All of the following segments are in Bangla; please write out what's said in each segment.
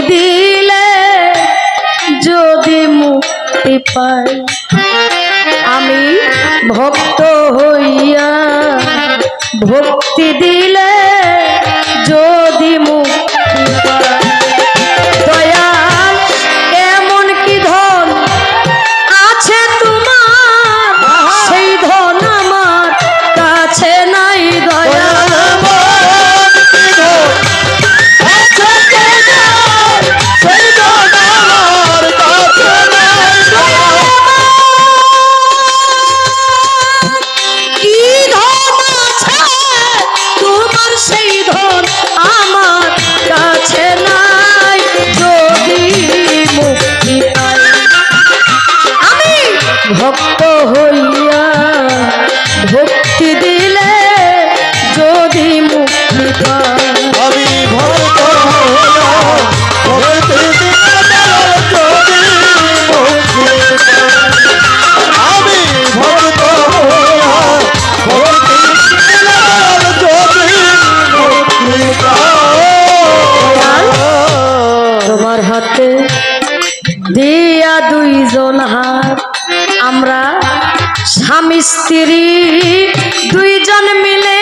দিলে যদি মুক্তি পাই আমি ভক্ত হইয়া ভক্তি দিলে যদি মুক্তি পাই দয়াল এমন কি ধন আছে তোমার সেই ধন আমার কাছে নাই দয়াল ভক্ত হইয়া ভক্তি দিলে যদি মুক্তি পাই আমি ভক্ত হইয়া ভক্তি দিলে যদি মুক্তি পাই আমি ভক্ত হইয়া ভক্তি দিলে যদি মুক্তি পাই তোমার হাতে দিয়া দুইজন হাত আমরা স্বামী স্ত্রী দুইজন মিলে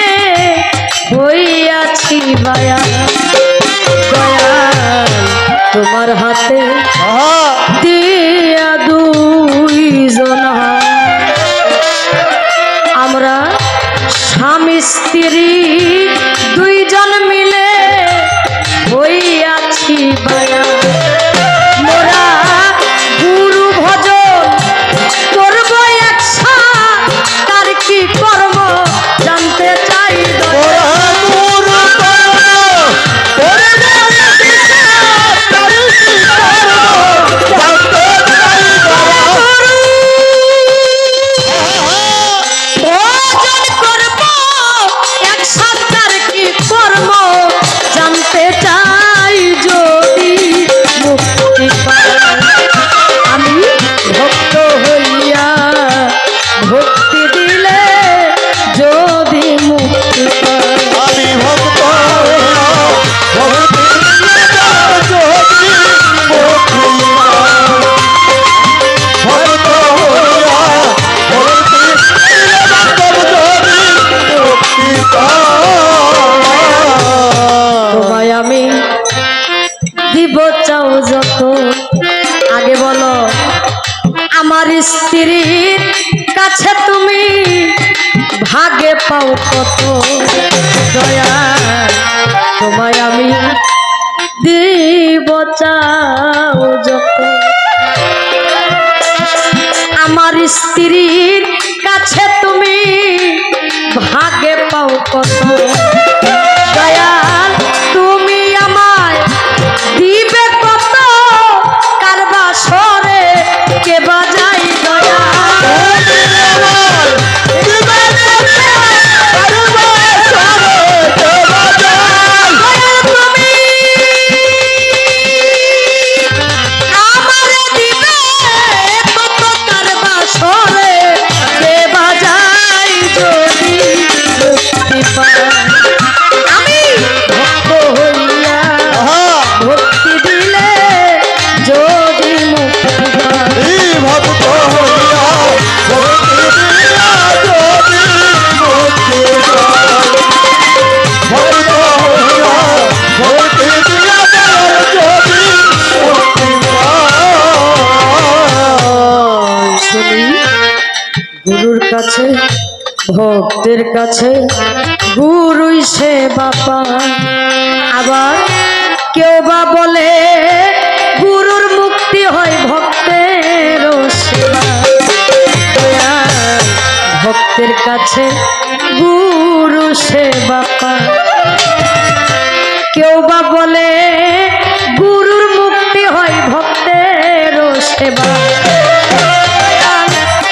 হইয়াছি বায়া দয়া তোমার হাতে দিয়া দুইজন হাত আমরা স্বামী স্ত্রী দুইজন মিলে হইয়াছি বায়া মোরা গুরু ভজন করবো একসাথ তার কি কর্ম জানতে চাই জানতে চাই যদি মুক্তি পাই আমি ভক্ত হইয়া ভক্তি দিলে যদি মুক্তি পাই আমি ভক্ত হইয়া ভক্তি দিলে যদি মুক্তি পাই ভক্ত হইয়া ভক্তি দিলে যদি মুক্তি পাই তোমায় আমি দিব চাও যত আগে বলো আমার স্ত্রীর কাছে তুমি ভাগে পাও কত দয়া তোমায় আমি দিব চাও যত আমার স্ত্রীর কাছে তুমি ভাগে পাও কত দয়াল তুমি আমায় দিবে কত কারবা সরে কে বাজাই দয়াল আমারে দিবে কত কারবা সরে কে বাজাই যদি মুক্তি পাই আমি ভক্ত হইয়া ভক্তি দিলে যদি মুক্তি পাই ভক্ত হইয়া ভক্তি দিলে যদি মুক্তি পাই ভক্ত হইয়া ভক্তি দিলে যদি মুক্তি পাই শুনি গুরুর কাছে ভক্তের কাছে গুরুই সেবা পায় আবার কেউ বা বলে গুরুর মুক্তি হয় ভক্তের সেবা ভক্তের কাছে গুরু সেবা পায় কেউ বা বলে গুরুর মুক্তি হয় ভক্তের সেবা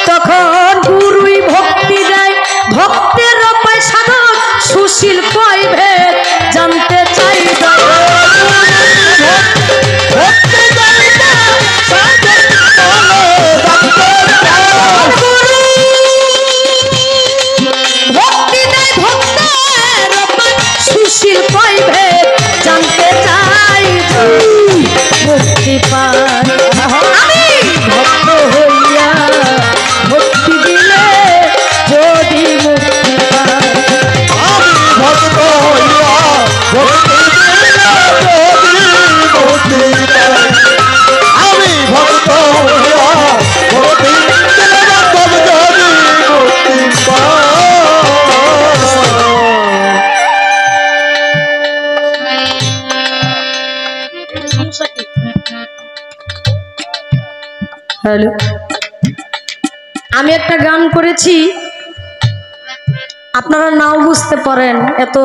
তখন গুরুই ভক্তি দেয় ভক্তের পায় সাধক সুশীল কয় ভেদ জানতে চাই ভক্তি দেয় ভক্তের সুশীল কয় ভেদ জানতে চাই পাই। আমি ভক্ত হইয়া ভক্তি দিলে যদি মুক্তি পাই। আমি ভক্ত হইয়া ভক্তি দিলে যদি মুক্তি পাই। আমি ভক্ত হইয়া ভক্তি দিলে যদি মুক্তি পাই। হ্যালো, আমি একটা গান করেছি, আপনারা নাও বুঝতে পারেন, এত